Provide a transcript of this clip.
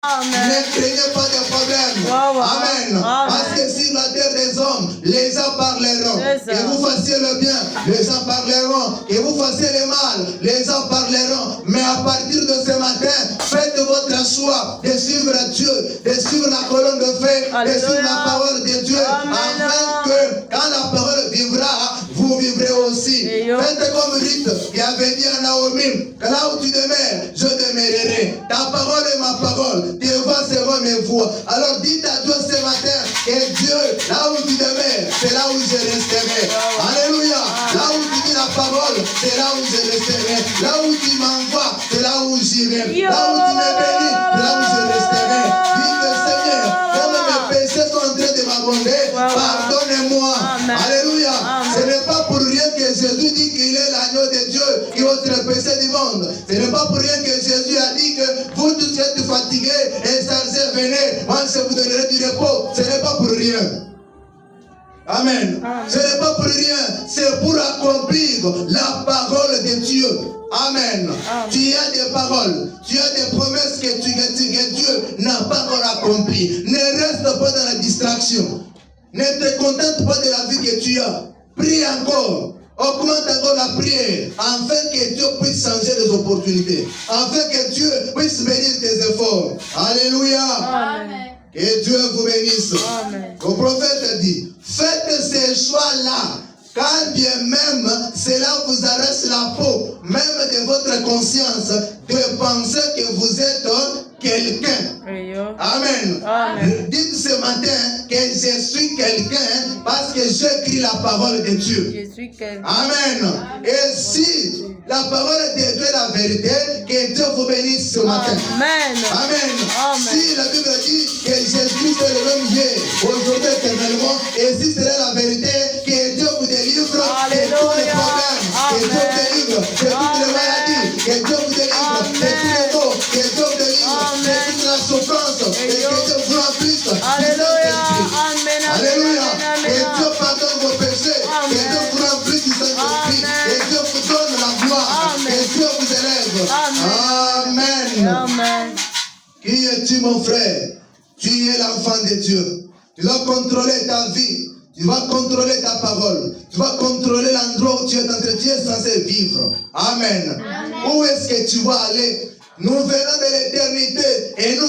Ne craignez pas de problème. Amen. Parce que sur la terre des hommes, les gens parleront. Que vous fassiez le bien, les gens parleront. Que vous fassiez le mal, les gens parleront. Mais à partir de ce matin, faites votre choix de suivre Dieu, de suivre la colonne de feu, de suivre la parole de Dieu. Afin que quand la parole vivra, vous vivrez aussi. Faites comme Ruth qui avait dit à Naomi, que là où tu demeures, je demeurerai. Ta parole est ma parole. Tes voix seront mes voix. Alors dites à Dieu ce matin que Dieu, là où tu demeures, c'est là où je resterai. Alléluia. Là où tu dis la parole, c'est là où je resterai. Là où tu m'envoies, c'est là où j'irai. Là où tu me bénis, c'est là où je resterai. Dites Seigneur, comme mes péchés sont en train de m'abonder, pardonnez-moi. Alléluia. Ce n'est pas pour rien que Jésus dit qu'il est l'agneau de Dieu qui ôte le péché du monde. Ce n'est pas pour rien que Jésus a dit que vous tous qui êtes fatigués et chargés, venez, moi je vous donnerai du repos. Ce n'est pas pour rien. Amen. Ce n'est pas pour rien, c'est pour accomplir la parole de Dieu. Amen. Tu as des paroles, tu as des promesses que Dieu n'a pas encore accomplies. Ne reste pas dans la distraction. Ne te contente pas de la vie que tu as. Prie encore. Augmente encore la prière, afin que Dieu puisse changer les opportunités, afin que Dieu puisse bénir tes efforts. Alléluia. Amen. Que Dieu vous bénisse. Amen. Le prophète dit, faites ces choix-là, quand bien même cela vous arrache la peau, même de votre conscience, de penser que vous êtes quelqu'un. Amen. Amen. Dites ce matin que je suis quelqu'un parce que j'écris la parole de Dieu. Je suis quelqu'un. Amen. Et si la parole de Dieu est la vérité, que Dieu vous bénisse ce matin. Amen. Amen. Amen. Si la Bible dit que Jésus est le même hier, aujourd'hui éternellement, et si c'est la vérité, que Dieu vous délivre de tous les problèmes, que Dieu vous délivre de toutes les maladies, que Dieu vous délivre de tous les maux, que Dieu vous délivre de toute la souffrance, et que Dieu vous remplisse de Saint-Esprit. Alléluia. Que Dieu pardonne vos péchés, que Dieu vous remplisse du Saint-Esprit, que Dieu vous donne la gloire, que Dieu vous élève. Amen. Amen. Qui es-tu, mon frère? Tu es l'enfant de Dieu. Tu dois contrôler ta vie. Tu vas contrôler ta parole. Tu vas contrôler l'endroit où tu es censé vivre. Amen. Où est-ce que tu vas aller? Nous venons de l'éternité et nous